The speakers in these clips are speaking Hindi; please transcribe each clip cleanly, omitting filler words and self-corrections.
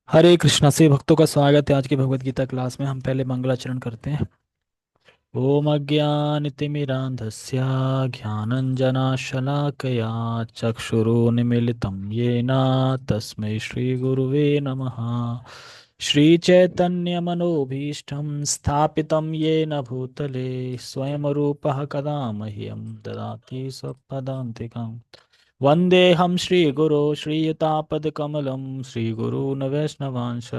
हरे कृष्णा से भक्तों का स्वागत है। आज की भगवत गीता क्लास में हम पहले मंगलाचरण करते हैं। ओम अज्ञानतिमिरान्धस्य ज्ञानञ्जनशलाकया चक्षुरुन्मीलितं येन तस्मै श्रीगुरुवे नमः। श्रीचैतन्यमनोभीष्टं स्थापितं येन भूतले स्वयं रूपः कदा मह्यं ददाति स्वपदान्तिकम्। वन्देऽहं श्रीगुरो श्रीयुतापदकमलं श्रीगुरून् वैष्णवांश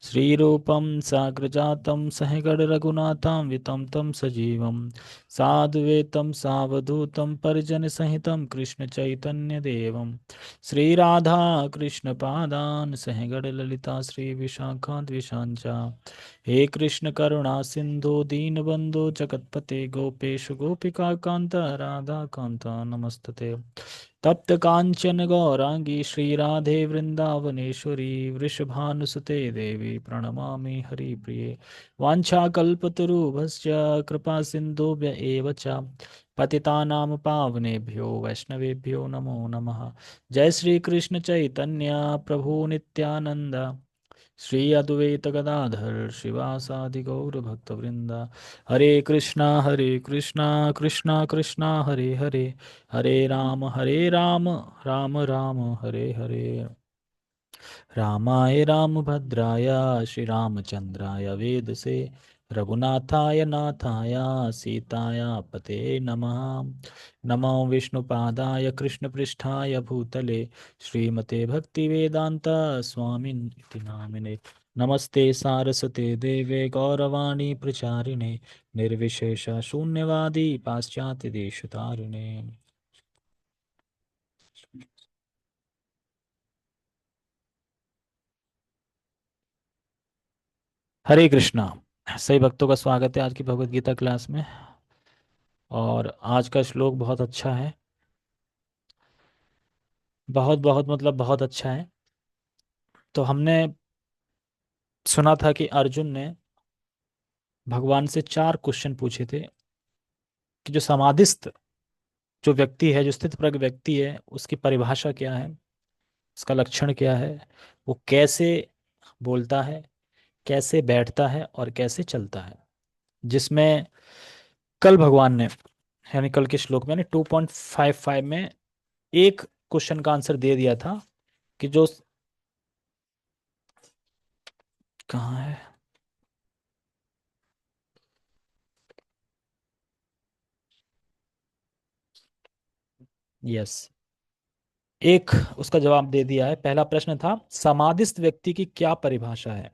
श्रीरूपं साग्रजातं सहगणरघुनाथां वितं तं सजीवं साद्वैतं सावधूतं परिजनसहितं कृष्णचैतन्यदेवं श्रीराधा कृष्णपादान् सहगणललिता श्रीविशाखाद्विषाञ्च। हे कृष्ण करुणा सिन्धु दीनबन्धु जगत्पते गोपेश गोपिकान्त राधाकान्त नमस्तते। तप्त कांचन गौरांगी श्रीराधे वृंदावनेश्वरी वृषभानुसुते देवी प्रणमामि हरिप्रिये। वाञ्छाकल्पतरुभ्यश्च कृपा सिन्धुभ्य एव च पतितानां पावनेभ्यो वैष्णवेभ्यो नमो नमः। जय श्री कृष्ण चैतन्य प्रभु नित्यानंद श्री अद्वैत गदाधर शिवासादि गौर भक्तवृंद। हरे कृष्णा कृष्णा कृष्णा हरे हरे, हरे राम राम राम हरे हरे। रामाय रामभद्राय श्रीरामचंद्राय वेदसे रघुनाथाय नाथाय सीताय पते नमः। नमो विष्णुपादाय कृष्णपृष्ठाय भूतले श्रीमते भक्तिवेदांत स्वामिन् इति नामिने। नमस्ते सारस्वते देवे गौरवाणी प्रचारिणे निर्विशेष शून्यवादी पाश्चात्य देशतारिणे। हरे कृष्णा। सही भक्तों का स्वागत है आज की भगवत गीता क्लास में। और आज का श्लोक बहुत अच्छा है। बहुत बहुत मतलब बहुत अच्छा है। तो हमने सुना था कि अर्जुन ने भगवान से चार क्वेश्चन पूछे थे कि जो समाधिस्थ जो व्यक्ति है, जो स्थित प्रज्ञ व्यक्ति है, उसकी परिभाषा क्या है, उसका लक्षण क्या है, वो कैसे बोलता है, कैसे बैठता है और कैसे चलता है। जिसमें कल भगवान ने, यानी कल के श्लोक में 2.55 में एक क्वेश्चन का आंसर दे दिया था कि जो कहाँ है। यस, एक उसका जवाब दे दिया है। पहला प्रश्न था समाधिस्थ व्यक्ति की क्या परिभाषा है।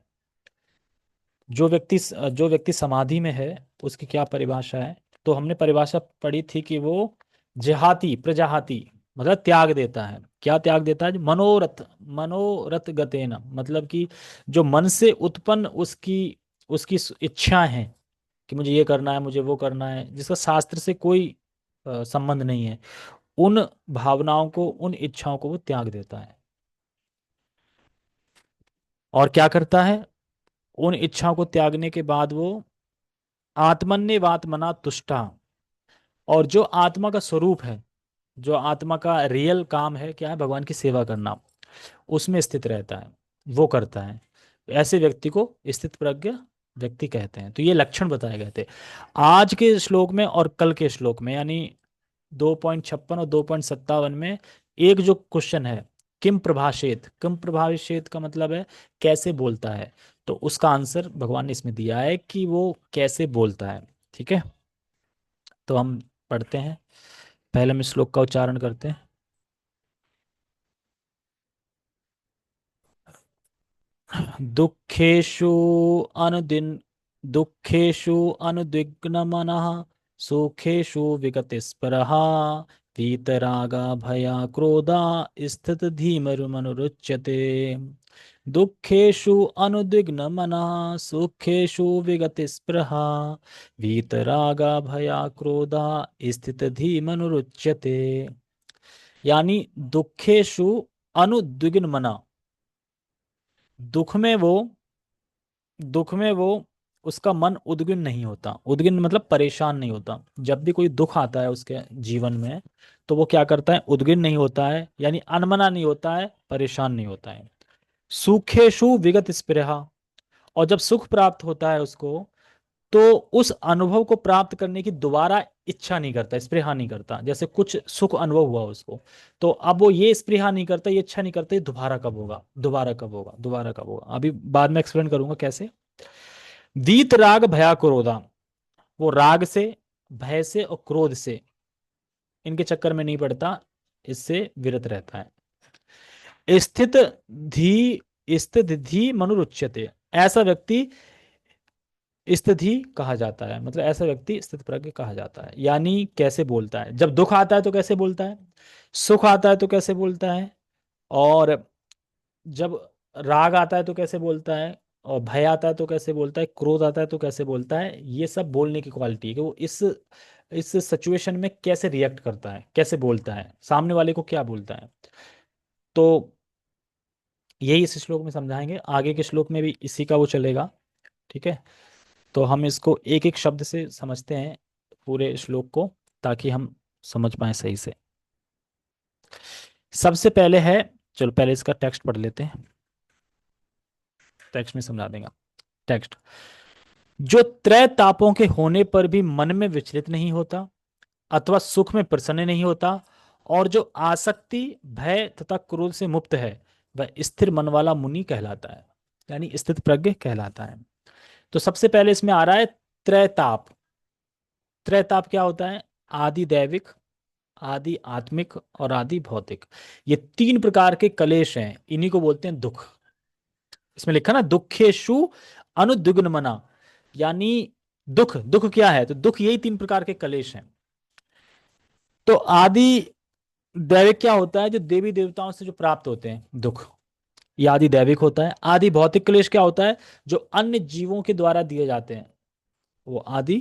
जो व्यक्ति समाधि में है उसकी क्या परिभाषा है। तो हमने परिभाषा पढ़ी थी कि वो जहाती प्रजाहाती मतलब त्याग देता है। क्या त्याग देता है? मनोरथ, मनोरथ गतेन, मतलब कि जो मन से उत्पन्न उसकी उसकी इच्छा है कि मुझे ये करना है, मुझे वो करना है, जिसका शास्त्र से कोई संबंध नहीं है, उन भावनाओं को, उन इच्छाओं को वो त्याग देता है। और क्या करता है? उन इच्छाओं को त्यागने के बाद वो आत्मन्यवात्मना तुष्टा, और जो आत्मा का स्वरूप है, जो आत्मा का रियल काम है, क्या है? भगवान की सेवा करना, उसमें स्थित रहता है, वो करता है। ऐसे व्यक्ति को स्थित प्रज्ञ व्यक्ति कहते हैं। तो ये लक्षण बताए गए थे आज के श्लोक में और कल के श्लोक में, यानी 2.56 और 2.57 में। एक जो क्वेश्चन है, किम प्रभाषेत, किम प्रभाषेत का मतलब है कैसे बोलता है। तो उसका आंसर भगवान ने इसमें दिया है कि वो कैसे बोलता है। ठीक है, तो हम पढ़ते हैं। पहले हम इस श्लोक का उच्चारण करते हैं। दुःखेषु अनुदिन दुःखेषु अनुद्विग्नमनः सुखेषु विगतस्परः वीतरागा भया क्रोधा स्थितधीमरुमनुरुच्यते। दुःखेषु अनुद्विग्नमनः सुखेषु विगतस्पृहा वीतरागा भया क्रोधा स्थितधीमनुरुच्यते। यानी दुःखेषु अनुद्विग्न मना, दुख में वो दुख में वो उसका मन उद्विग्न नहीं होता। उद्विग्न मतलब परेशान नहीं होता। जब भी कोई दुख आता है उसके जीवन में, तो वो क्या करता है? उद्विग्न नहीं होता है, यानी अनमना नहीं होता है, परेशान नहीं होता है। सुखेषु विगत स्पृहा। और जब सुख प्राप्त होता है उसको, तो उस अनुभव को प्राप्त करने की दोबारा इच्छा नहीं करता, स्पृहा नहीं करता। जैसे कुछ सुख अनुभव हुआ उसको, तो अब वो ये स्पृहा नहीं करता, ये इच्छा नहीं करता, ये दोबारा कब होगा, दोबारा कब होगा, दोबारा कब होगा। अभी बाद में एक्सप्लेन करूंगा कैसे। वीत राग भया क्रोधा। वो राग से, भय से और क्रोध से, इनके चक्कर में नहीं पड़ता, इससे विरत रहता है। स्थित धी मनुरुच्यते। ऐसा व्यक्ति स्थिति कहा जाता है, मतलब ऐसा व्यक्ति स्थित प्रज्ञ कहा जाता है। यानी कैसे बोलता है, जब दुख आता है तो कैसे बोलता है, सुख आता है तो कैसे बोलता है, और जब राग आता है तो कैसे बोलता है, और भय आता है तो कैसे बोलता है, क्रोध आता है तो कैसे बोलता है। ये सब बोलने की क्वालिटी है कि वो इस सिचुएशन में कैसे रिएक्ट करता है, कैसे बोलता है, सामने वाले को क्या बोलता है। तो यही इस श्लोक में समझाएंगे, आगे के श्लोक में भी इसी का वो चलेगा। ठीक है, तो हम इसको एक एक शब्द से समझते हैं, पूरे श्लोक को, ताकि हम समझ पाए सही से। सबसे पहले है, चलो पहले इसका टेक्स्ट पढ़ लेते हैं, टेक्स्ट में समझा देगा। टेक्स्ट। जो त्रय तापों के होने पर भी मन में विचलित नहीं होता अथवा सुख में प्रसन्न नहीं होता, और जो आसक्ति, भय तथा क्रोध से मुक्त है, वह स्थिर मन वाला मुनि कहलाता है, यानी स्थित प्रज्ञ कहलाता है। तो सबसे पहले इसमें आ रहा है त्रैताप। त्रैताप क्या होता है? आदि दैविक, आदि आत्मिक और आदि भौतिक। ये तीन प्रकार के कलेश हैं, इन्हीं को बोलते हैं दुख। इसमें लिखा ना, दुखेशु अनुद्विग्न मना, यानी दुख, दुख क्या है, तो दुख यही तीन प्रकार के कलेश हैं। तो आदि दैविक क्या होता है? जो देवी देवताओं से जो प्राप्त होते हैं दुख, ये आदि दैविक होता है। आदि भौतिक क्लेश क्या होता है? जो अन्य जीवों के द्वारा दिए जाते हैं, वो आदि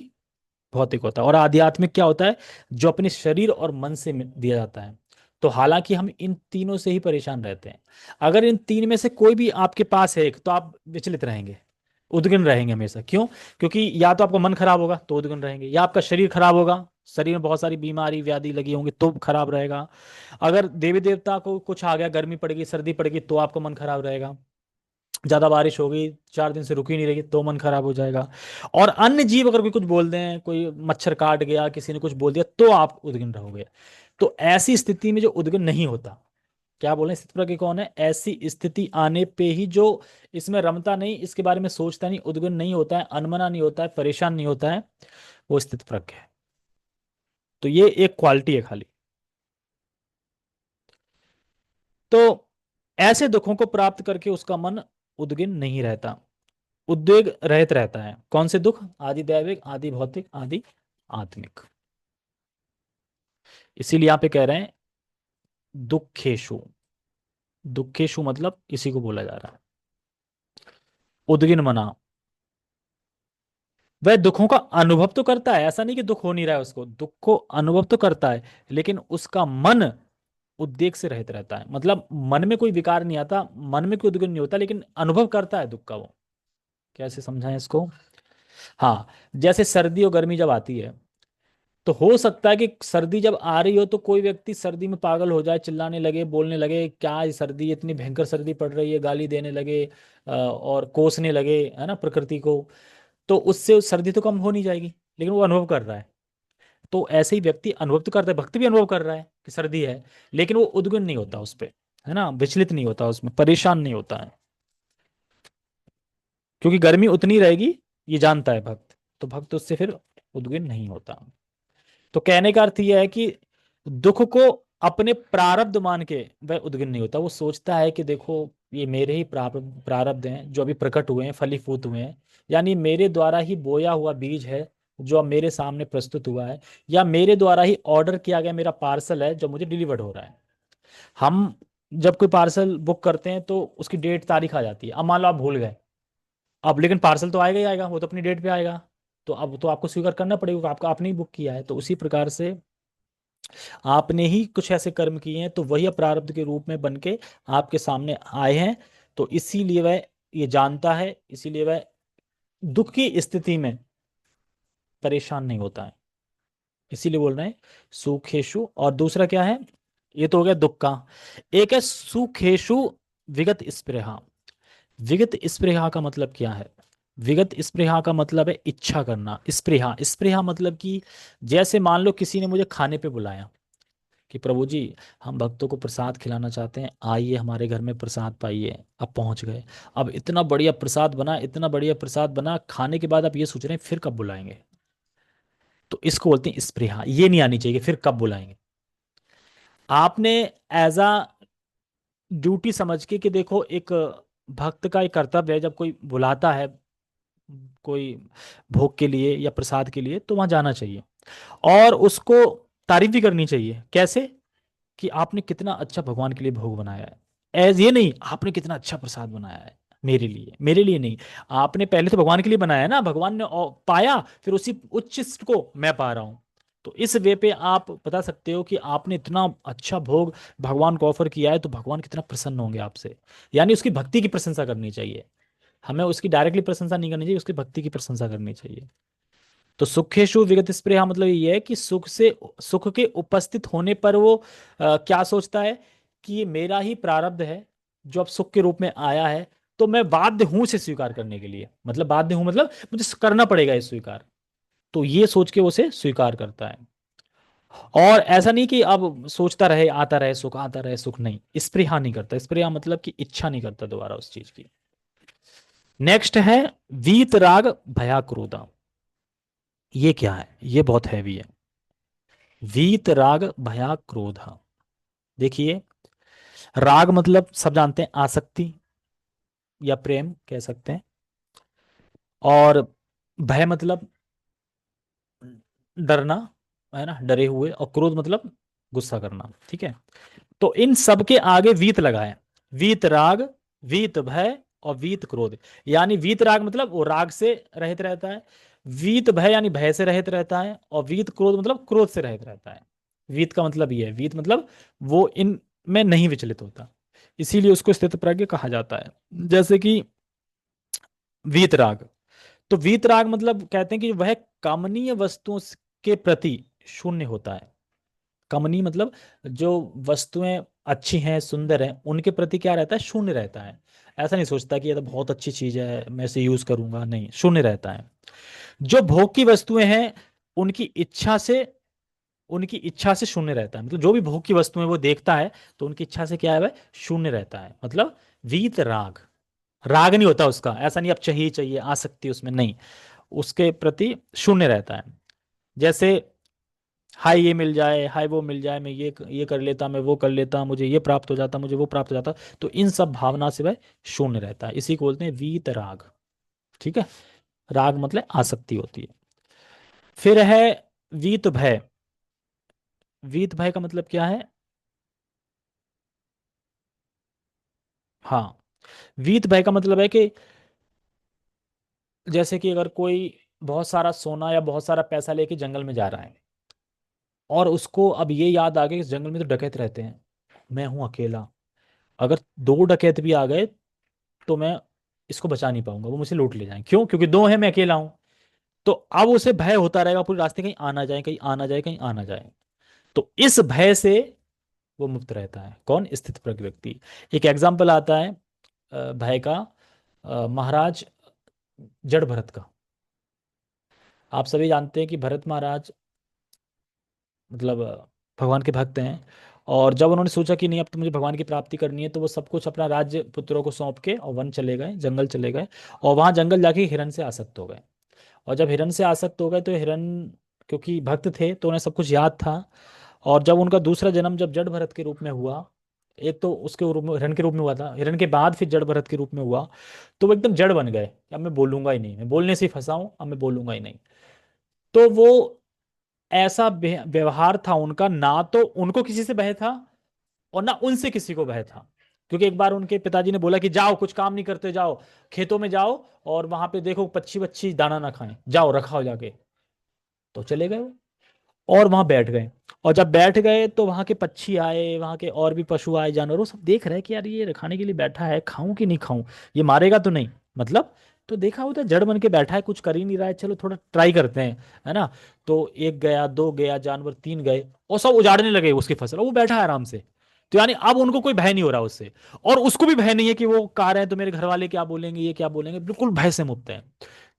भौतिक होता है। और आध्यात्मिक क्या होता है? जो अपने शरीर और मन से दिया जाता है। तो हालांकि हम इन तीनों से ही परेशान रहते हैं। अगर इन तीन में से कोई भी आपके पास है एक, तो आप विचलित रहेंगे, उद्विग्न रहेंगे हमेशा। क्यों? क्योंकि या तो आपका मन खराब होगा तो उद्विग्न रहेंगे, या आपका शरीर खराब होगा, शरीर में बहुत सारी बीमारी व्याधि लगी होंगी तो खराब रहेगा। अगर देवी देवता को कुछ आ गया, गर्मी पड़ेगी, सर्दी पड़ेगी, तो आपका मन खराब रहेगा। ज्यादा बारिश होगी, 4 दिन से रुकी नहीं रहेगी, तो मन खराब हो जाएगा। और अन्य जीव अगर कोई कुछ बोल दें, कोई मच्छर काट गया, किसी ने कुछ बोल दिया, तो आप उद्विग्न रहोगे। तो ऐसी स्थिति में जो उद्विग्न नहीं होता, क्या बोले, स्थिति प्रज्ञ कौन है? ऐसी स्थिति आने पे ही जो इसमें रमता नहीं, इसके बारे में सोचता नहीं, उद्विग्न नहीं होता है, अनमना नहीं होता है, परेशान नहीं होता है, वो स्थित प्रज्ञ है। तो ये एक क्वालिटी है खाली। तो ऐसे दुखों को प्राप्त करके उसका मन उद्विग्न नहीं रहता, उद्वेग रहित रहता है। कौन से दुख? आदि दैविक, आदि भौतिक, आदि आत्मिक। इसीलिए यहां पे कह रहे हैं दुखेशु। दुखेशु मतलब इसी को बोला जा रहा है, उद्विग्न मना। वह दुखों का अनुभव तो करता है, ऐसा नहीं कि दुख हो नहीं रहा है उसको, दुख को अनुभव तो करता है, लेकिन उसका मन उद्वेग से रहित रहता है। मतलब मन में कोई विकार नहीं आता, मन में कोई उद्विग्न नहीं होता, लेकिन अनुभव करता है दुख का वो। कैसे समझाएं इसको? हाँ, जैसे सर्दी और गर्मी जब आती है, तो हो सकता है कि सर्दी जब आ रही हो तो कोई व्यक्ति सर्दी में पागल हो जाए, चिल्लाने लगे, बोलने लगे, क्या ये सर्दी, इतनी भयंकर सर्दी पड़ रही है, गाली देने लगे, और कोसने लगे, है ना, प्रकृति को। तो उससे उस सर्दी तो कम हो नहीं जाएगी, लेकिन वो अनुभव कर रहा है। तो ऐसे ही व्यक्ति अनुभव तो करता है, भक्त भी अनुभव कर रहा है कि सर्दी है, लेकिन वो उद्विग्न नहीं होता उस पर, है ना, विचलित नहीं होता, उसमें परेशान नहीं होता है, क्योंकि गर्मी उतनी रहेगी, ये जानता है भक्त। तो भक्त उससे फिर उद्विग्न नहीं होता। तो कहने का अर्थ यह है कि दुख को अपने प्रारब्ध मान के वह उद्विग्न नहीं होता। वो सोचता है कि देखो, ये मेरे ही प्रारब्ध प्रारब्ध हैं जो अभी प्रकट हुए हैं, फलीभूत हुए हैं, यानी मेरे द्वारा ही बोया हुआ बीज है जो अब मेरे सामने प्रस्तुत हुआ है, या मेरे द्वारा ही ऑर्डर किया गया मेरा पार्सल है जो मुझे डिलीवर्ड हो रहा है। हम जब कोई पार्सल बुक करते हैं तो उसकी डेट तारीख आ जाती है। अब मान लो आप भूल गए, अब लेकिन पार्सल तो आएगा ही आएगा, वो तो अपनी डेट पे आएगा। तो अब तो आपको स्वीकार करना पड़ेगा, आपका आपने ही बुक किया है। तो उसी प्रकार से आपने ही कुछ ऐसे कर्म किए हैं, तो वही अब प्रारब्ध के रूप में बन के आपके सामने आए हैं। तो इसीलिए वह ये जानता है, इसीलिए वह दुख की स्थिति में परेशान नहीं होता है। इसीलिए बोल रहे हैं सुखेशु। और दूसरा क्या है? ये तो हो गया दुख का। एक है सुखेशु विगत स्पृहा। विगत स्पृहा का मतलब क्या है? विगत स्पृहा का मतलब है इच्छा करना। स्पृहा, स्पृहा मतलब कि जैसे मान लो किसी ने मुझे खाने पे बुलाया कि प्रभु जी, हम भक्तों को प्रसाद खिलाना चाहते हैं, आइए हमारे घर में प्रसाद पाइए। अब पहुंच गए। अब इतना बढ़िया प्रसाद बना, इतना बढ़िया प्रसाद बना, खाने के बाद आप ये सोच रहे हैं फिर कब बुलाएंगे। तो इसको बोलते हैं स्पृहा। ये नहीं आनी चाहिए कि फिर कब बुलाएंगे। आपने एज अ ड्यूटी समझ के कि देखो, एक भक्त का एक कर्तव्य है, जब कोई बुलाता है कोई भोग के लिए या प्रसाद के लिए, तो वहां जाना चाहिए। और उसको तारीफ भी करनी चाहिए। कैसे? कि आपने कितना अच्छा भगवान के लिए भोग बनाया है। एज ये नहीं आपने कितना अच्छा प्रसाद बनाया है मेरे लिए, मेरे लिए नहीं। आपने पहले तो भगवान के लिए बनाया है ना, भगवान ने पाया, फिर उसी उच्चिष्ट को मैं पा रहा हूं। तो इस वे पे आप बता सकते हो कि आपने इतना अच्छा भोग भगवान को ऑफर किया है, तो भगवान कितना प्रसन्न होंगे आपसे। यानी उसकी भक्ति की प्रशंसा करनी चाहिए। हमें उसकी डायरेक्टली प्रशंसा नहीं करनी चाहिए, उसकी भक्ति की प्रशंसा करनी चाहिए। तो सुखेशु विगत स्पृहा मतलब ये है कि सुख से, सुख के उपस्थित होने पर वो क्या सोचता है कि ये मेरा ही प्रारब्ध है जो अब सुख के रूप में आया है, तो मैं बाध्य हूं इसे स्वीकार करने के लिए। मतलब बाध्य हूं मतलब मुझे करना पड़ेगा ये स्वीकार। तो ये सोच के वो उसे स्वीकार करता है। और ऐसा नहीं कि अब सोचता रहे आता रहे सुख, आता रहे सुख, नहीं, स्पृहा नहीं करता। स्पृहा मतलब कि इच्छा नहीं करता दोबारा उस चीज की। नेक्स्ट है वीत राग भया क्रोधा। ये क्या है? ये बहुत हैवी है। वीत राग भया क्रोध। देखिए, राग मतलब सब जानते हैं, आसक्ति या प्रेम कह सकते हैं। और भय मतलब डरना, है ना, डरे हुए। और क्रोध मतलब गुस्सा करना। ठीक है। तो इन सब के आगे वीत लगा है। वीत राग, वीत भय और वीत क्रोध। यानी वीत राग मतलब वो राग से रहित रहता है। वीत भय यानी भय से रहित रहता है। और वीत क्रोध मतलब क्रोध से रहित रहता है। वीत का मतलब ये है, वीत मतलब वो इन में नहीं विचलित होता। इसीलिए उसको स्थित प्रज्ञ कहा जाता है। जैसे कि वीतराग, तो वीतराग मतलब कहते हैं कि वह कामनीय वस्तुओं के प्रति शून्य होता है। कमनीय मतलब जो वस्तुएं अच्छी हैं, सुंदर हैं, उनके प्रति क्या रहता है? शून्य रहता है। ऐसा नहीं सोचता कि ये तो बहुत अच्छी चीज है, मैं इसे यूज करूंगा, नहीं, शून्य रहता है। जो भोग की वस्तुएं हैं, उनकी इच्छा से, उनकी इच्छा से शून्य रहता है। मतलब जो भी भोग की वस्तुएं वो देखता है, तो उनकी इच्छा से क्या है? वह शून्य रहता है। मतलब वीत राग, राग नहीं होता उसका। ऐसा नहीं अब चाहिए चाहिए आसक्ति उसमें, नहीं, उसके प्रति शून्य रहता है। जैसे हाय ये मिल जाए, हाय वो मिल जाए, मैं ये कर लेता, मैं वो कर लेता, मुझे ये प्राप्त हो जाता, मुझे वो प्राप्त हो जाता। तो इन सब भावना से वह शून्य रहता है। इसी को बोलते हैं वीत राग। ठीक है। राग मतलब आसक्ति होती है। फिर है वीत भय। वीत भय का मतलब क्या है? हाँ, वीत भय का मतलब है कि जैसे कि अगर कोई बहुत सारा सोना या बहुत सारा पैसा लेके जंगल में जा रहा है, और उसको अब ये याद आ गया कि इस जंगल में तो डकैत रहते हैं, मैं हूं अकेला, अगर दो डकैत भी आ गए तो मैं इसको बचा नहीं पाऊंगा, वो मुझे लूट ले जाएं। क्यों? क्योंकि दो हैं, मैं अकेला हूं। तो अब उसे भय होता रहेगा पूरे रास्ते, कहीं आना जाए, कहीं आना जाए, कहीं आना जाए। तो इस भय से वो मुक्त रहता है। कौन? स्थित प्रज्ञ व्यक्ति। एक एग्जाम्पल आता है भय का, महाराज जड़ भरत का। आप सभी जानते हैं कि भरत महाराज मतलब भगवान के भक्त हैं। और जब उन्होंने सोचा कि नहीं अब तो मुझे भगवान की प्राप्ति करनी है, तो वो सब कुछ अपना राज्य पुत्रों को सौंप के और वन चले गए, जंगल चले गए। और वहां जंगल जाके हिरण से आसक्त हो गए। और जब हिरण से आसक्त हो गए तो हिरण, क्योंकि भक्त थे तो उन्हें सब कुछ याद था। और जब उनका दूसरा जन्म जब जड़ भरत के रूप में हुआ, एक तो उसके रूप में हिरण के रूप में हुआ था, हिरण के बाद फिर जड़ भरत के रूप में हुआ, तो वो एकदम जड़ बन गए कि अब मैं बोलूंगा ही नहीं, मैं बोलने से ही फंसा हूं, अब मैं बोलूंगा ही नहीं। तो वो ऐसा व्यवहार था उनका, ना तो उनको किसी से भय था और ना उनसे किसी को भय था। क्योंकि एक बार उनके पिताजी ने बोला कि जाओ कुछ काम नहीं करते, जाओ खेतों में जाओ और वहां पे देखो पक्षी बच्ची दाना ना खाएं, जाओ रखाओ जाके। तो चले गए वो और वहां बैठ गए। और जब बैठ गए तो वहां के पक्षी आए, वहां के और भी पशु आए, जानवर, वो सब देख रहे हैं कि यार ये खाने के लिए बैठा है, खाऊं कि नहीं खाऊं, ये मारेगा तो नहीं, मतलब। तो देखा होता जड़ बन के बैठा है, कुछ कर ही नहीं रहा है, चलो थोड़ा ट्राई करते हैं, है ना। तो एक गया, दो गया जानवर, तीन गए और सब उजाड़ने लगे उसकी फसल, और वो बैठा है आराम से। तो यानी अब उनको कोई भय नहीं हो रहा उससे, और उसको भी भय नहीं है कि वो कह रहे हैं तो मेरे घर वाले क्या बोलेंगे, ये क्या बोलेंगे, बिल्कुल भय से मुक्त है।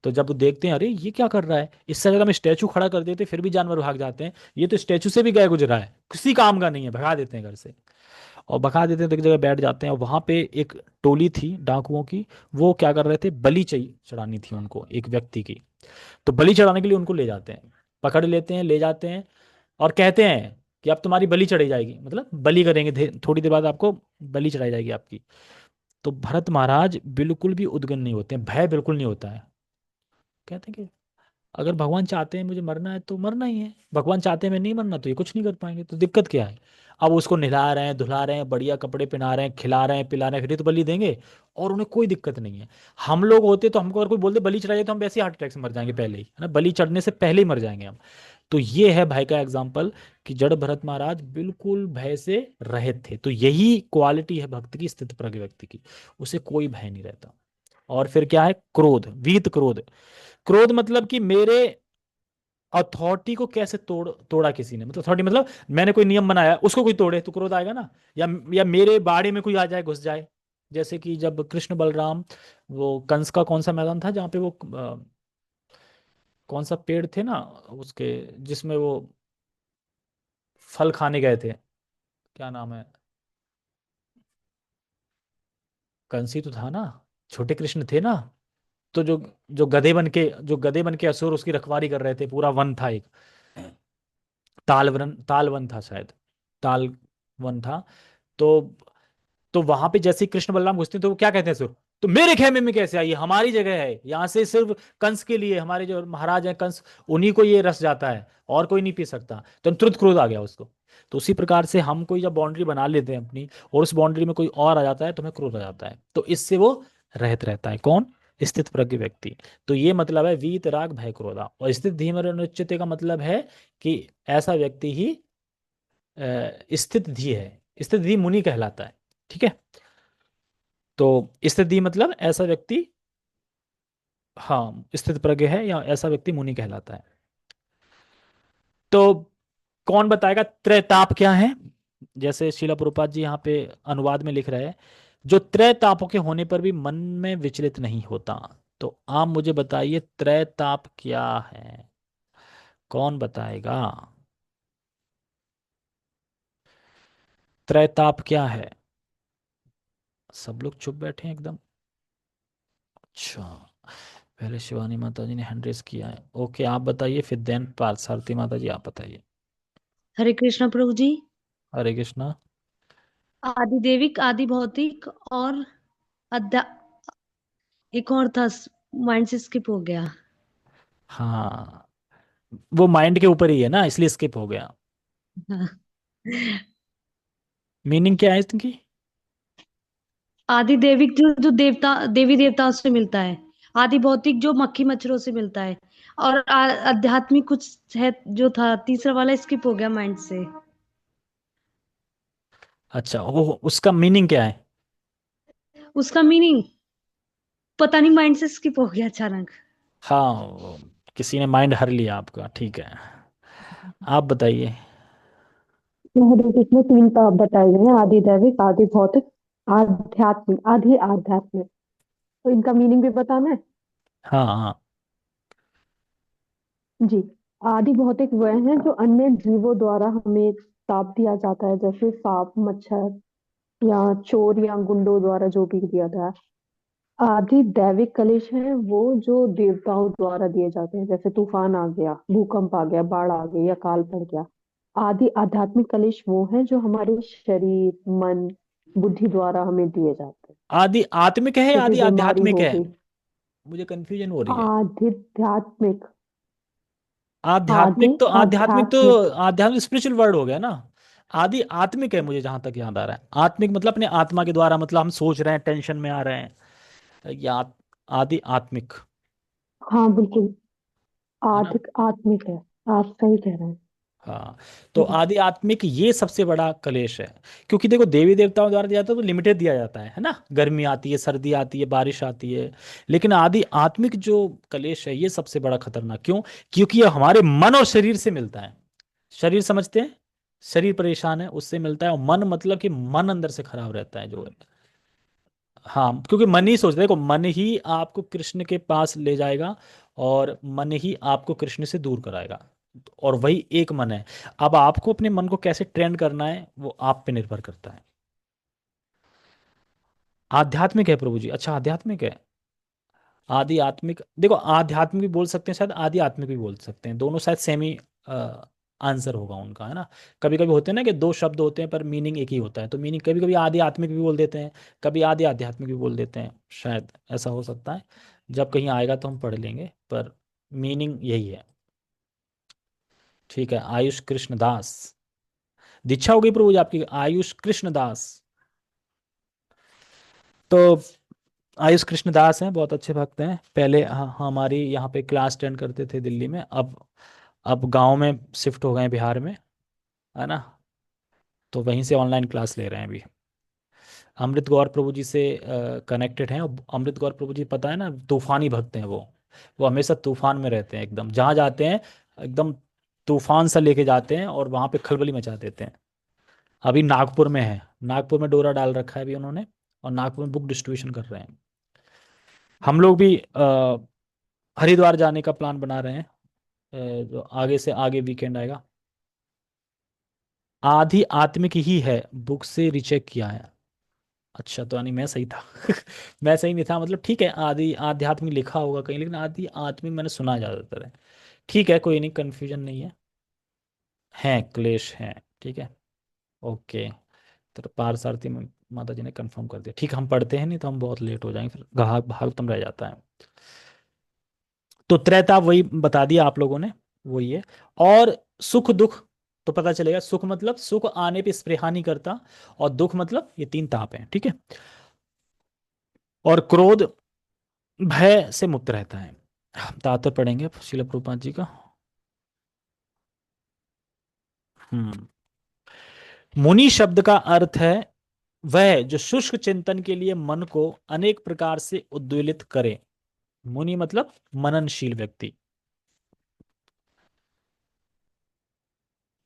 तो जब वो देखते हैं अरे ये क्या कर रहा है, इससे अगर हम स्टैचू खड़ा कर देते फिर भी जानवर भाग जाते हैं, ये तो स्टैचू से भी गए गुजरा है, किसी काम का नहीं है, भगा देते हैं घर से। और भगा देते हैं तो एक जगह बैठ जाते हैं, और वहां पे एक टोली थी डाकुओं की, वो क्या कर रहे थे, बलि चढ़ानी थी उनको एक व्यक्ति की। तो बलि चढ़ाने के लिए उनको ले जाते हैं, पकड़ लेते हैं, ले जाते हैं, और कहते हैं कि अब तुम्हारी बलि चढ़ाई जाएगी, मतलब बलि करेंगे, थोड़ी देर बाद आपको बलि चढ़ाई जाएगी आपकी। तो भरत महाराज बिल्कुल भी उद्विग्न नहीं होते हैं, भय बिल्कुल नहीं होता है। कहते हैं कि अगर भगवान चाहते हैं मुझे मरना है तो मरना ही है, भगवान चाहते हैं मैं नहीं मरना तो ये कुछ नहीं कर पाएंगे, तो दिक्कत क्या है। अब उसको नहला रहे हैं, धुला रहे हैं, बढ़िया कपड़े पहना रहे हैं, खिला रहे हैं, पिला रहे हैं, फिर ही तो बलि देंगे, और उन्हें कोई दिक्कत नहीं है। हम लोग होते तो हमको अगर कोई बोलते बलि चढ़ाइए तो हम वैसे ही हार्ट अटैक से मर जाएंगे पहले ही, है ना, बलि चढ़ने से पहले ही मर जाएंगे हम। तो ये है भय का एग्जाम्पल, कि जड़ भरत महाराज बिल्कुल भय से रहित थे। तो यही क्वालिटी है भक्त की, स्थित प्रज्ञ व्यक्ति की, उसे कोई भय नहीं रहता। और फिर क्या है, क्रोध, वीत क्रोध। क्रोध मतलब कि मेरे अथॉरिटी को कैसे तोड़ा किसी ने, मतलब अथॉरिटी मतलब मैंने कोई नियम बनाया उसको कोई तोड़े तो क्रोध आएगा ना। या मेरे बाड़े में कोई आ जाए, घुस जाए। जैसे कि जब कृष्ण बलराम, वो कंस का कौन सा मैदान था जहाँ पे वो कौन सा पेड़ थे ना उसके, जिसमें वो फल खाने गए थे, क्या नाम है, कंस ही तो था ना, छोटे कृष्ण थे ना। तो जो गधे बन के असुर उसकी रखवाली कर रहे थे, पूरा वन था एक, ताल वन था शायद, ताल वन था। तो वहां पे जैसे ही कृष्ण बलराम घुसते हैं तो वो क्या कहते हैं सुर, तो मेरे खेमे में कैसे आई, ये हमारी जगह है, यहाँ से सिर्फ कंस के लिए, हमारे जो महाराज हैं कंस, उन्हीं को ये रस जाता है, और कोई नहीं पी सकता। तो तुरंत क्रोध आ गया उसको। तो उसी प्रकार से हम कोई जब बाउंड्री बना लेते हैं अपनी, और उस बाउंड्री में कोई और आ जाता है तो हमें क्रोध आ जाता है, तो इससे वो रहित रहता है कौन, स्थित प्रज्ञ व्यक्ति। तो ये मतलब है वीत राग भय क्रोधा, और स्थित धीमर अनुच्यते का मतलब है कि ऐसा व्यक्ति ही स्थित धी है, स्थित धी मुनि कहलाता है। ठीक है, तो स्थित धी मतलब ऐसा व्यक्ति, हाँ स्थित प्रज्ञ है, या ऐसा व्यक्ति मुनि कहलाता है। तो कौन बताएगा त्रैताप क्या है। जैसे शिला प्रभुपाद जी यहाँ पे अनुवाद में लिख रहे हैं, जो त्रैतापों के होने पर भी मन में विचलित नहीं होता। तो आप मुझे बताइए त्रैताप क्या है, कौन बताएगा, त्रैताप क्या है। सब लोग चुप बैठे हैं एकदम। अच्छा, पहले शिवानी माता जी ने हैंड रेस किया है, ओके आप बताइए, फिर देन पार्थसारथी माता जी आप बताइए। हरे कृष्णा प्रभु जी। हरे कृष्णा। आदि देविक, आदि भौतिक, और अध्या एक और था, माइंड से स्किप हो गया। हाँ, वो माइंड के ऊपर ही है ना, इसलिए स्किप हो गया। हाँ। मीनिंग क्या है इसकी। आदि देविक जो जो देवता देवी देवताओं से मिलता है। आदि भौतिक जो मक्खी मच्छरों से मिलता है। और आध्यात्मिक कुछ है जो था, तीसरा वाला स्किप हो गया माइंड से। अच्छा, वो उसका मीनिंग क्या है। उसका मीनिंग पता नहीं, माइंड से स्किप हो गया अचानक। हाँ, किसी ने माइंड हर लिया आपका, ठीक है, आप बताइए। महादेव में तीन ताप बताए गए हैं, आदि दैविक, आदि भौतिक, आध्यात्मिक, आदि आध्यात्मिक। तो इनका मीनिंग भी बताना है। हाँ हाँ। जी। आदि भौतिक वह हैं जो अन्य जीवों द्वारा हमें ताप दिया जाता है, जैसे सांप, मच्छर या चोर या गुंडों द्वारा जो भी दिया जाता है। आदि दैविक कलेश हैं वो जो देवताओं द्वारा दिए जाते हैं, जैसे तूफान आ गया, भूकंप आ गया, बाढ़ आ गई या काल पड़ गया। आदि आध्यात्मिक कलेश वो हैं जो हमारे शरीर, मन, बुद्धि द्वारा हमें दिए जाते हैं। आदि आत्मिक है या जैसे आदि बीमारी आध्यात्मिक हो है, गई। मुझे कंफ्यूजन हो रही है। आध्यात्मिक। आदि आध्यात्मिक तो आध्यात्मिक। आध्यात्मिक स्पिरिचुअल वर्ड हो गया ना। आदि आत्मिक है, मुझे जहां तक याद आ रहा है, आत्मिक मतलब अपने आत्मा के द्वारा, मतलब हम सोच रहे हैं, टेंशन में आ रहे हैं, या आदि आत्मिक। हाँ बिल्कुल। है ना। आत्मिक है। आप सही कह रहे हैं। हाँ, तो आदि आत्मिक ये सबसे बड़ा कलेश है। क्योंकि देखो देवी देवताओं द्वारा दिया जाता है तो लिमिटेड दिया जाता है ना, गर्मी आती है, सर्दी आती है, बारिश आती है। लेकिन आदि आत्मिक जो कलेश है ये सबसे बड़ा खतरनाक, क्यों, क्योंकि ये हमारे मन और शरीर से मिलता है। शरीर समझते हैं, शरीर परेशान है उससे मिलता है, और मन मतलब कि मन अंदर से खराब रहता है जो है। हाँ, क्योंकि मन ही सोचता है, देखो मन ही आपको कृष्ण के पास ले जाएगा, और मन ही आपको कृष्ण से दूर कराएगा, और वही एक मन है। अब आपको अपने मन को कैसे ट्रेंड करना है वो आप पे निर्भर करता है। आध्यात्मिक है प्रभु जी, अच्छा आध्यात्मिक है। आदि आत्मिक, देखो आध्यात्मिक भी बोल सकते हैं शायद, आदि आत्मिक भी बोल सकते हैं, दोनों शायद सेम ही आंसर होगा उनका, है ना। कभी कभी होते हैं ना कि दो शब्द होते हैं पर मीनिंग एक ही होता है, तो मीनिंग कभी कभी आदि आत्मिक भी बोल देते हैं, कभी आदि आध्यात्मिक भी बोल देते हैं, शायद ऐसा हो सकता है। जब कहीं आएगा तो हम पढ़ लेंगे, पर मीनिंग यही है। ठीक है, आयुष कृष्ण दास, दीक्षा हो गई प्रभु जी आपकी, आयुष कृष्ण दास। तो आयुष कृष्ण दास हैं, बहुत अच्छे भक्त हैं, पहले हमारी यहाँ पे क्लास अटेंड करते थे दिल्ली में, अब गांव में शिफ्ट हो गए हैं बिहार में, है ना। तो वहीं से ऑनलाइन क्लास ले रहे हैं अभी। अमृत गौर प्रभु जी से कनेक्टेड हैं, और अमृत गौर प्रभु जी पता है ना, तूफानी भक्त हैं वो हमेशा तूफान में रहते हैं, एकदम जहाँ जाते हैं एकदम तूफान सा लेके जाते हैं, और वहाँ पे खलबली मचा देते हैं। अभी नागपुर में है, नागपुर में डोरा डाल रखा है अभी उन्होंने, और नागपुर में बुक डिस्ट्रीब्यूशन कर रहे हैं। हम लोग भी हरिद्वार जाने का प्लान बना रहे हैं, जो आगे से आगे वीकेंड आएगा। आधी आत्मिक ही है, बुक से रिचेक किया है। अच्छा, तो यानी मैं सही था। मैं सही नहीं था, मतलब ठीक है, आदि आध्यात्मिक लिखा होगा कहीं, लेकिन आदि आत्मिक मैंने सुना ज्यादातर है। ठीक है, कोई नहीं, कंफ्यूजन नहीं है। हैं क्लेश हैं, ठीक है। ओके। तो पार्थ सारथी में माता जी ने कंफर्म कर दिया, ठीक है, हम पढ़ते हैं, नहीं तो हम बहुत लेट हो जाएंगे, फिर भागवतम रह जाता है। तो त्रैता वही बता दिया आप लोगों ने, वही है। और सुख दुख, तो पता चलेगा, सुख मतलब सुख आने पे स्पृहा नहीं करता, और दुख मतलब ये तीन ताप हैं, ठीक है। और क्रोध भय से मुक्त रहता है। तात्पर्य पढ़ेंगे शिल प्रभुपाद जी का। हम्म। मुनि शब्द का अर्थ है वह जो शुष्क चिंतन के लिए मन को अनेक प्रकार से उद्वेलित करे। मुनि मतलब मननशील व्यक्ति,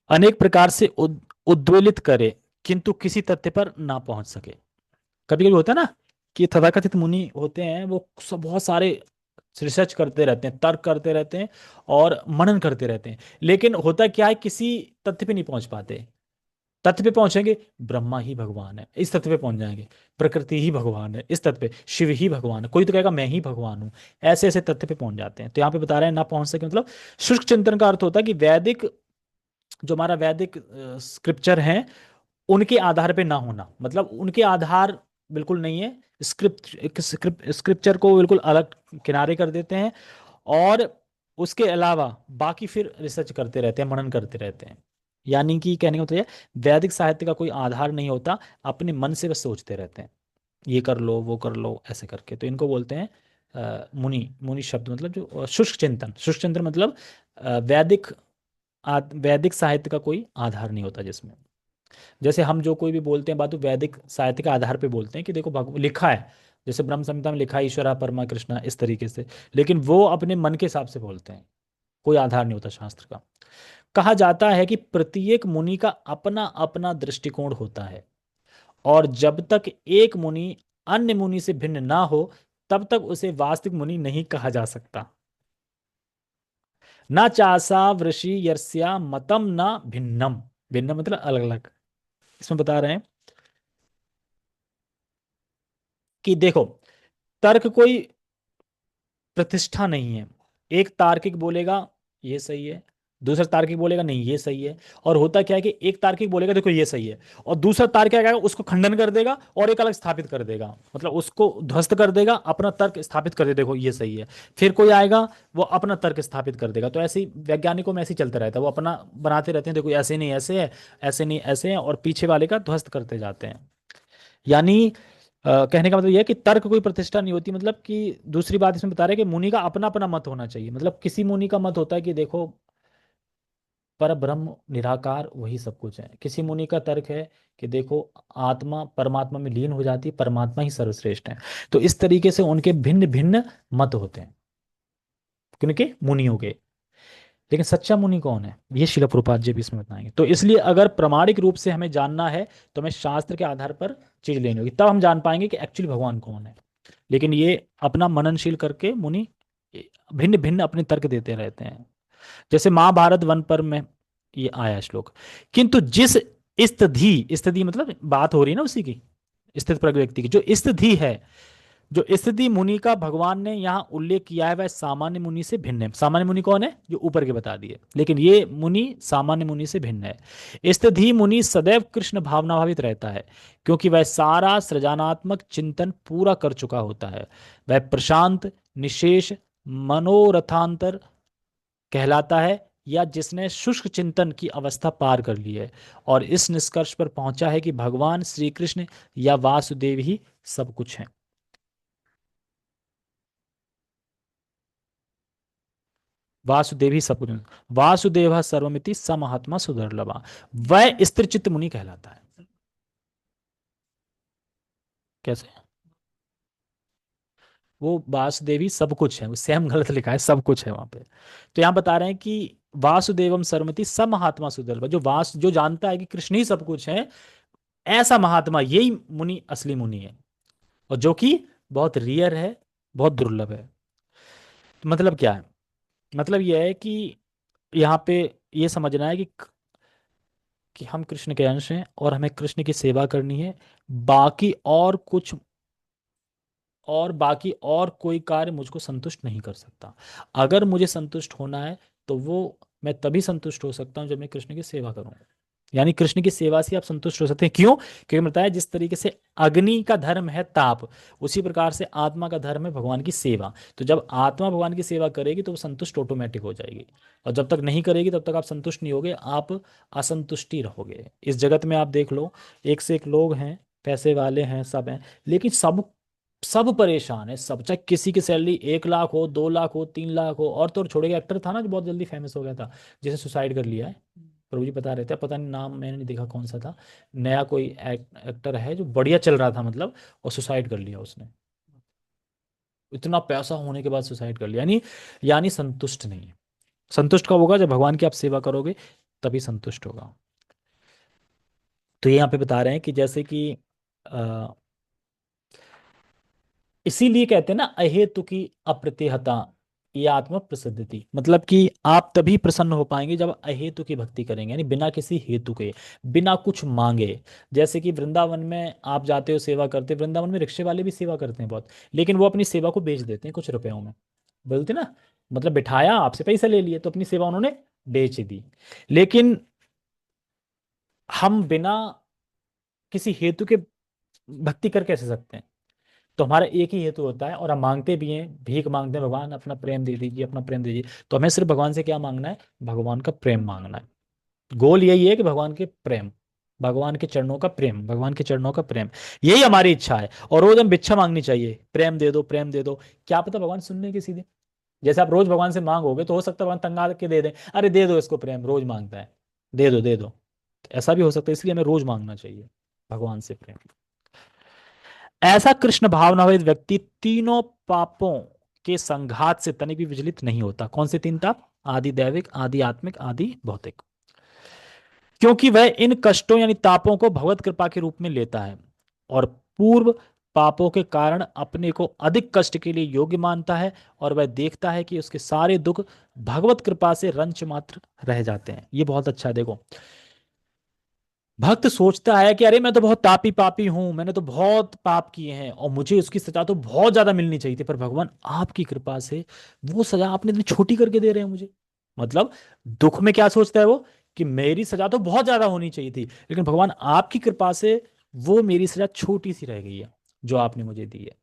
अनेक प्रकार से उद्वेलित करे, किंतु किसी तथ्य पर ना पहुंच सके। कभी कभी होता है ना कि तथाकथित मुनि होते हैं, वो बहुत सारे रिसर्च करते रहते हैं, तर्क करते रहते हैं, और मनन करते रहते हैं, लेकिन होता क्या है, किसी तथ्य पे नहीं पहुंच पाते। तथ्य पे पहुंचेंगे, ब्रह्मा ही भगवान है, इस तथ्य पे पहुंच जाएंगे। प्रकृति ही भगवान है, इस तथ्य पे शिव ही भगवान है, कोई तो कहेगा मैं ही भगवान हूं। ऐसे ऐसे तथ्य पे पहुंच जाते हैं, तो यहाँ पे बता रहे हैं ना पहुंच सके, मतलब शुष्क चिंतन का अर्थ होता है कि वैदिक, जो हमारा वैदिक स्क्रिप्चर है, उनके आधार पे ना होना, मतलब उनके आधार बिल्कुल नहीं है। स्क्रिप्चर को बिल्कुल अलग किनारे कर देते हैं, और उसके अलावा बाकी फिर रिसर्च करते रहते हैं, मनन करते रहते हैं। यानी कि कहने का मतलब ये, वैदिक साहित्य का कोई आधार नहीं होता, अपने मन से बस सोचते रहते हैं, ये कर लो वो कर लो ऐसे करके, तो इनको बोलते हैं मुनि। मुनि शब्द मतलब जो शुष्क चिंतन, शुष्क चिंतन मतलब वैदिक वैदिक साहित्य का कोई आधार नहीं होता जिसमें। जैसे हम जो कोई भी बोलते हैं बात, तो वैदिक साहित्य के आधार पे बोलते हैं कि देखो लिखा है, जैसे ब्रह्म संहिता में लिखा है ईश्वरा परमा कृष्णा, इस तरीके से, लेकिन वो अपने मन के हिसाब से बोलते हैं, कोई आधार नहीं होता शास्त्र का। कहा जाता है कि प्रत्येक मुनि का अपना अपना दृष्टिकोण होता है, और जब तक एक मुनि अन्य मुनि से भिन्न ना हो, तब तक उसे वास्तविक मुनि नहीं कहा जा सकता। न चासा वृषि यर्ष्या मतम न भिन्नम, भिन्न मतलब अलग अलग। इसमें बता रहे हैं कि देखो, तर्क कोई प्रतिष्ठा नहीं है। एक तार्किक बोलेगा ये सही है, दूसरा तार्किक बोलेगा नहीं ये सही है। और होता क्या है कि एक तार्किक बोलेगा देखो ये सही है, और दूसरा तार्किक क्या करेगा, उसको खंडन कर देगा और एक अलग स्थापित कर देगा, मतलब उसको ध्वस्त कर देगा, अपना तर्क स्थापित कर देगा, देखो ये सही है। फिर कोई आएगा, वो अपना तर्क स्थापित कर देगा। तो ऐसे ही वैज्ञानिकों में ऐसे ही चलता रहता है, वो अपना बनाते रहते हैं, देखो ऐसे नहीं ऐसे है, ऐसे नहीं ऐसे है, और पीछे वाले का ध्वस्त करते जाते हैं। यानी कहने का मतलब यह है कि तर्क कोई प्रतिष्ठा नहीं होती, मतलब कि दूसरी बात इसमें बता रहे हैं कि मुनि का अपना अपना मत होना चाहिए, मतलब किसी मुनि का मत होता है कि देखो पर ब्रह्म निराकार वही सब कुछ है, किसी मुनि का तर्क है कि देखो आत्मा परमात्मा में लीन हो जाती है, परमात्मा ही सर्वश्रेष्ठ है। तो इस तरीके से उनके भिन्न भिन्न मत होते हैं, किनके, मुनियों के। लेकिन सच्चा मुनि कौन है, ये शिला प्रभुपाद जी भी इसमें बताएंगे। तो इसलिए अगर प्रामाणिक रूप से हमें जानना है तो हमें शास्त्र के आधार पर चीज लेनी होगी, तब हम जान पाएंगे कि एक्चुअली भगवान कौन है। लेकिन ये अपना मननशील करके मुनि भिन्न भिन्न अपने तर्क देते रहते हैं। जैसे महाभारत वन पर्व में ये आया श्लोक, किंतु जिस स्थिति, स्थिति मतलब बात हो रही है ना उसी की, स्थित प्रज्ञ व्यक्ति की, जो स्थिति है, जो स्थिति मुनि का भगवान ने यहाँ उल्लेख किया है वह सामान्य मुनि से भिन्न है। सामान्य मुनि कौन है, जो ऊपर के बता दिए, लेकिन ये मुनि सामान्य मुनि से भिन्न है। स्थिति मुनि सदैव कृष्ण भावना भावित रहता है, क्योंकि वह सारा सृजनात्मक चिंतन पूरा कर चुका होता है। वह प्रशांत निशेष मनोरथांतर कहलाता है, या जिसने शुष्क चिंतन की अवस्था पार कर ली है और इस निष्कर्ष पर पहुंचा है कि भगवान श्री कृष्ण या वासुदेव ही सब कुछ है। वासुदेव ही सब कुछ है। वासुदेव सर्वमिति स महात्मा सुदुर्लभा, वह स्थिर चित्त मुनि कहलाता है। कैसे, वो वासुदेवी सब कुछ है, वो सेम गलत लिखा है, सब कुछ है वहां पे। तो यहाँ बता रहे हैं कि वासुदेवम सर्वमिति स महात्मा सुदुर्लभ, जो वास जो जानता है कि कृष्ण ही सब कुछ है, ऐसा महात्मा यही मुनि असली मुनि है, और जो कि बहुत रियर है, बहुत दुर्लभ है। तो मतलब क्या है, मतलब यह है कि यहाँ पे ये समझना है कि हम कृष्ण के अंश हैं और हमें कृष्ण की सेवा करनी है। बाकी और कुछ, और बाकी और कोई कार्य मुझको संतुष्ट नहीं कर सकता। अगर मुझे संतुष्ट होना है तो वो मैं तभी संतुष्ट हो सकता हूँ जब मैं कृष्ण की सेवा करूँ। यानी कृष्ण की सेवा से आप संतुष्ट हो सकते हैं, क्यों? क्योंकि बताया जिस तरीके से अग्नि का धर्म है ताप, उसी प्रकार से आत्मा का धर्म है भगवान की सेवा। तो जब आत्मा भगवान की सेवा करेगी तो वो संतुष्ट ऑटोमेटिक हो जाएगी, और जब तक नहीं करेगी तब तक आप संतुष्ट नहीं होगे, आप असंतुष्टि रहोगे। इस जगत में आप देख लो, एक से एक लोग हैं, पैसे वाले हैं, सब हैं, लेकिन सब सब परेशान है सब, चाहे किसी की सैलरी 1 लाख हो, 2 लाख हो, 3 लाख हो। और तो छोड़ेगा, एक्टर था ना जो बहुत जल्दी फेमस हो गया था, जिसे सुसाइड कर लिया है, प्रभु जी बता रहे थे, पता नहीं नाम मैंने नहीं देखा कौन सा था, नया कोई एक्टर है जो बढ़िया चल रहा था मतलब, और सुसाइड कर लिया उसने। इतना पैसा होने के बाद सुसाइड कर लिया, यानी संतुष्ट नहीं है। संतुष्ट कब होगा, जब भगवान की आप सेवा करोगे, तभी संतुष्ट होगा। तो ये यहाँ पे बता रहे हैं कि जैसे कि इसीलिए कहते हैं ना, अहेतु की अप्रतिहता ये आत्म प्रसिद्धि, मतलब कि आप तभी प्रसन्न हो पाएंगे जब अहेतु की भक्ति करेंगे, यानी बिना किसी हेतु के, बिना कुछ मांगे। जैसे कि वृंदावन में आप जाते हो, सेवा करते, वृंदावन में रिक्शे वाले भी सेवा करते हैं बहुत, लेकिन वो अपनी सेवा को बेच देते हैं कुछ रुपयों में, बोलते ना, मतलब बिठाया, आपसे पैसा ले लिए, तो अपनी सेवा उन्होंने बेच दी। लेकिन हम बिना किसी हेतु के भक्ति कर कैसे सकते हैं? तो हमारा एक ही हेतु होता है, और हम मांगते भी हैं, भीख मांगते हैं, भगवान अपना प्रेम दे दीजिए, अपना प्रेम दे दीजिए। तो हमें सिर्फ भगवान से क्या मांगना है? भगवान का प्रेम मांगना है। गोल यही है कि भगवान के प्रेम, भगवान के चरणों का प्रेम, भगवान के चरणों का प्रेम, यही हमारी इच्छा है। और रोज हम भिक्षा मांगनी चाहिए, प्रेम दे दो, प्रेम दे दो। क्या पता भगवान सुन ले किसी दिन। जैसे आप रोज भगवान से मांगोगे तो हो सकता है भगवान तंगा के दे दे, अरे दे दो इसको, प्रेम रोज मांगता है, दे दो दे दो। ऐसा भी हो सकता है, इसलिए हमें रोज मांगना चाहिए भगवान से प्रेम। ऐसा कृष्ण भावनाविद व्यक्ति तीनों पापों के संघात से तनिक भी विचलित नहीं होता। कौन से तीन ताप? आदि दैविक, आदि आत्मिक, आदि भौतिक। क्योंकि वह इन कष्टों यानी तापों को भगवत कृपा के रूप में लेता है, और पूर्व पापों के कारण अपने को अधिक कष्ट के लिए योग्य मानता है, और वह देखता है कि उसके सारे दुख भगवत कृपा से रंच मात्र रह जाते हैं। ये बहुत अच्छा है, देखो, भक्त सोचता है कि अरे मैं तो बहुत तापी पापी हूं, मैंने तो बहुत पाप किए हैं और मुझे उसकी सजा तो बहुत ज्यादा मिलनी चाहिए थी, पर भगवान आपकी कृपा से वो सजा आपने इतनी छोटी करके दे रहे हैं मुझे। मतलब दुख में क्या सोचता है वो, कि मेरी सजा तो बहुत ज्यादा होनी चाहिए थी, लेकिन भगवान आपकी कृपा से वो मेरी सजा छोटी सी रह गई है जो आपने मुझे दी है।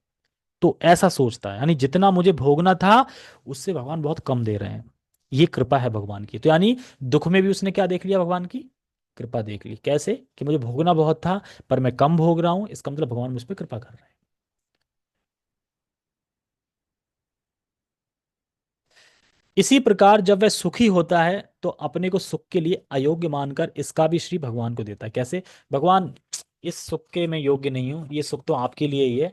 तो ऐसा सोचता है, यानी जितना मुझे भोगना था उससे भगवान बहुत कम दे रहे हैं। ये कृपा है भगवान की। तो यानी दुख में भी उसने क्या देख लिया? भगवान की कृपा देख ली। कैसे? कि मुझे भोगना बहुत था पर मैं कम भोग रहा हूं, इसका मतलब भगवान मुझ पर कृपा कर रहे हैं। इसी प्रकार जब वह सुखी होता है तो अपने को सुख के लिए अयोग्य मानकर इसका भी श्री भगवान को देता है। कैसे? भगवान, इस सुख के मैं योग्य नहीं हूं, ये सुख तो आपके लिए ही है,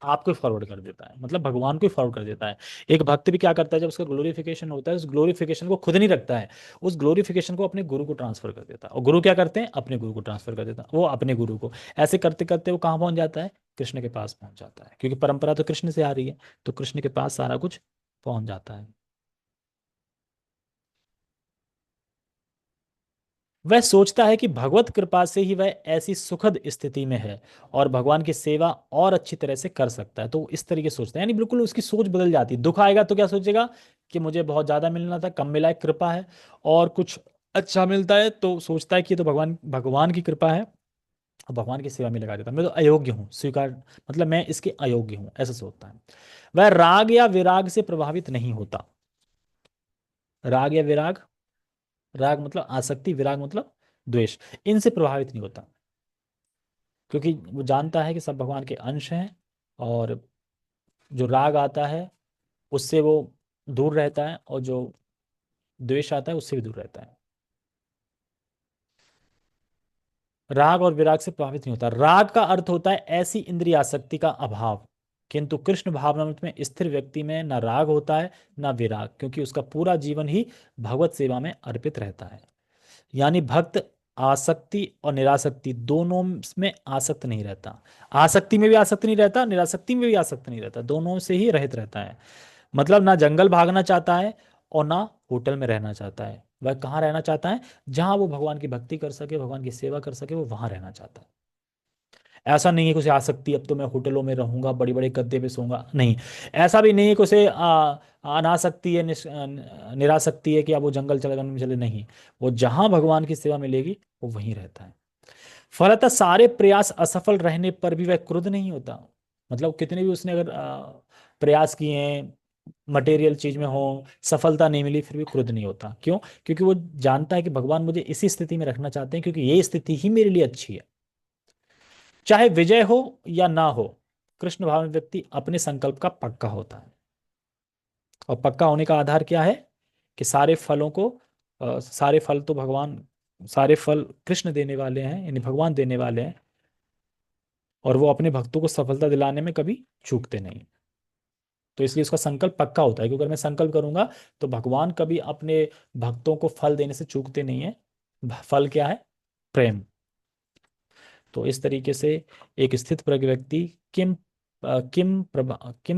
आपको फॉरवर्ड कर देता है, मतलब भगवान को ही फॉरवर्ड कर देता है। एक भक्त भी क्या करता है, जब उसका ग्लोरिफिकेशन होता है, उस ग्लोरिफिकेशन को खुद नहीं रखता है, उस ग्लोरिफिकेशन को अपने गुरु को ट्रांसफर कर देता है, और गुरु क्या करते हैं, अपने गुरु को ट्रांसफर कर देता है, वो अपने गुरु को। ऐसे करते करते वो कहाँ पहुंच जाता है, कृष्ण के पास पहुंच जाता है, क्योंकि परंपरा तो कृष्ण से आ रही है, तो कृष्ण के पास सारा कुछ पहुंच जाता है। वह सोचता है कि भगवत कृपा से ही वह ऐसी सुखद स्थिति में है और भगवान की सेवा और अच्छी तरह से कर सकता है, तो वो इस तरीके से सोचता है, यानी बिल्कुल उसकी सोच बदल जाती है। दुख आएगा तो क्या सोचेगा कि मुझे बहुत ज्यादा मिलना था, कम मिला है, कृपा है। और कुछ अच्छा मिलता है तो सोचता है कि ये तो भगवान भगवान की कृपा है, और भगवान की सेवा में लगा देता है, मैं तो अयोग्य हूँ स्वीकार, मतलब मैं इसके अयोग्य हूँ, ऐसा सोचता है। वह राग या विराग से प्रभावित नहीं होता। राग या विराग, राग मतलब आसक्ति, विराग मतलब द्वेष, इनसे प्रभावित नहीं होता, क्योंकि वो जानता है कि सब भगवान के अंश हैं, और जो राग आता है उससे वो दूर रहता है, और जो द्वेष आता है उससे भी दूर रहता है। राग और विराग से प्रभावित नहीं होता। राग का अर्थ होता है ऐसी इंद्रिय आसक्ति का अभाव, किंतु कृष्ण भावनामृत में स्थिर व्यक्ति में ना राग होता है ना विराग, क्योंकि उसका पूरा जीवन ही भगवत सेवा में अर्पित रहता है। यानी भक्त आसक्ति और निरासक्ति दोनों में आसक्त नहीं रहता। आसक्ति में भी आसक्त नहीं रहता, निरासक्ति में भी आसक्त नहीं रहता, दोनों से ही रहित रहता है। मतलब ना जंगल भागना चाहता है और ना होटल में रहना चाहता है। वह कहाँ रहना चाहता है, जहां वो भगवान की भक्ति कर सके, भगवान की सेवा कर सके, वो वहां रहना चाहता है। ऐसा नहीं है कि उसे आसक्ति अब तो मैं होटलों में रहूंगा, बड़ी बड़े गद्दे पे सोऊंगा, नहीं। ऐसा भी नहीं है कि उसे अनासक्ति है, निरासक्ति है कि अब वो जंगल चले जंगल में चले, नहीं। वो जहां भगवान की सेवा मिलेगी वो वहीं रहता है। फलतः सारे प्रयास असफल रहने पर भी वह क्रुद्ध नहीं होता। मतलब कितने भी उसने अगर प्रयास किए हैं, मटेरियल चीज में हो, सफलता नहीं मिली, फिर भी क्रुद्ध नहीं होता। क्यों? क्योंकि वो जानता है कि भगवान मुझे इसी स्थिति में रखना चाहते हैं, क्योंकि ये स्थिति ही मेरे लिए अच्छी है। चाहे विजय हो या ना हो, कृष्ण भाव में व्यक्ति अपने संकल्प का पक्का होता है। और पक्का होने का आधार क्या है, कि सारे फलों को सारे फल तो भगवान, सारे फल कृष्ण देने वाले हैं, यानी भगवान देने वाले हैं, और वो अपने भक्तों को सफलता दिलाने में कभी चूकते नहीं। तो इसलिए उसका संकल्प पक्का होता है, क्योंकि अगर मैं संकल्प करूंगा तो भगवान कभी अपने भक्तों को फल देने से चूकते नहीं है। फल क्या है, प्रेम। तो इस तरीके से एक स्थित प्रज्ञ व्यक्ति किम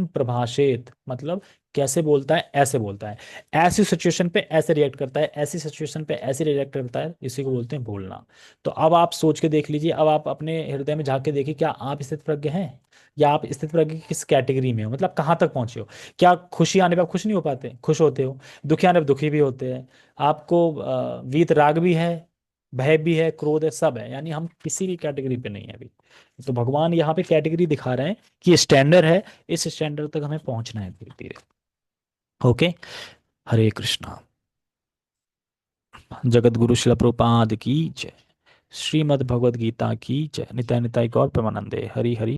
प्रभाषेत, मतलब कैसे बोलता है, ऐसे बोलता है, ऐसी सिचुएशन पे ऐसे रिएक्ट करता है, ऐसी सिचुएशन पे ऐसे रिएक्ट करता है, इसी को बोलते हैं बोलना। तो अब आप सोच के देख लीजिए, अब आप अपने हृदय में झांक के देखिए, क्या आप स्थित प्रज्ञ हैं, या आप स्थित प्रज्ञ की किस कैटेगरी में हो, मतलब कहाँ तक पहुंचे हो। क्या खुशी आने पर आप खुश नहीं हो पाते, खुश होते हो, दुखी आने पर दुखी भी होते हैं, आपको वीत राग भी है, भय भी है, क्रोध है, सब है, यानी हम किसी भी कैटेगरी पे नहीं है अभी। तो भगवान यहाँ पे कैटेगरी दिखा रहे हैं कि स्टैंडर्ड है, इस स्टैंडर्ड तक हमें पहुंचना है धीरे धीरे। ओके। हरे कृष्णा। जगत गुरु शिल प्रभुपाद की जय। श्रीमद् भगवद गीता की जय। निताय निताय गौर प्रेमानंदे। हरि हरि।